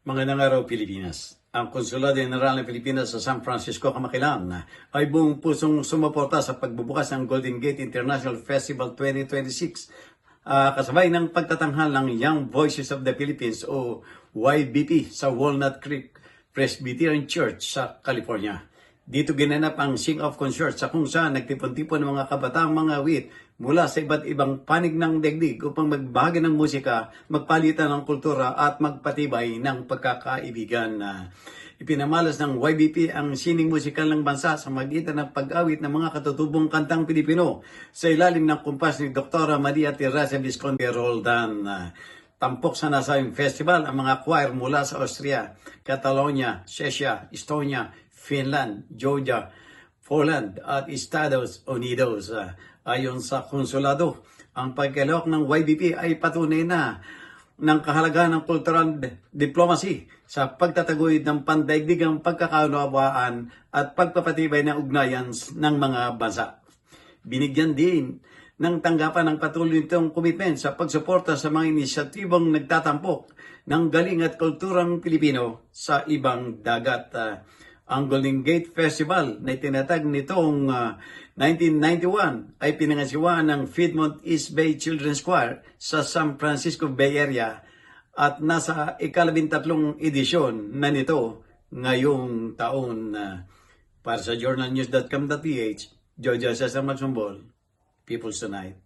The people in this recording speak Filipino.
Magandang araw, Pilipinas. Ang Konsulado General ng Pilipinas sa San Francisco, Kamakailan ay buong pusong sumuporta sa pagbubukas ng Golden Gate International Festival 2026 kasabay ng pagtatanghal ng Young Voices of the Philippines o YVP sa Walnut Creek Presbyterian Church sa California. Dito ginanap ang Sing-Off Concert sa kung saan nagtipon-tipon ng mga kabataang mga awit mula sa iba't ibang panig ng daigdig upang magbahagi ng musika, magpalitan ng kultura at magpatibay ng pagkakaibigan. Ipinamalas ng YBP ang sining musikal ng bansa sa magitan ng pag-awit ng mga katutubong kantang Pilipino sa ilalim ng kumpas ni Dr. Maria Teresa Visconti Roldan. Tampok sa nasabing festival ang mga choir mula sa Austria, Catalonia, Czechia, Estonia, Finland, Georgia, Poland at Estados Unidos. Ayon sa konsulado, ang pagkalok ng YBP ay patunay na ng kahalagahan ng cultural diplomacy sa pagtataguyod ng pandaigdigang pagkakaunawaan at pagpapatibay ng ugnayan ng mga bansa. Binigyan din ng tanggapan ng patuloy nitong commitment sa pagsuporta sa mga inisyatibong nagtatampok ng galing at kulturang Pilipino sa ibang dagat. Ang Golden Gate Festival na itinatag nitong 1991 ay pinangasiwaan ng Piedmont East Bay Children's Choir sa San Francisco Bay Area at nasa ika-13 edisyon na nito ngayong taon. Para sa journalnews.com.ph, Georgia Cesar Magsumbol, People's Tonight.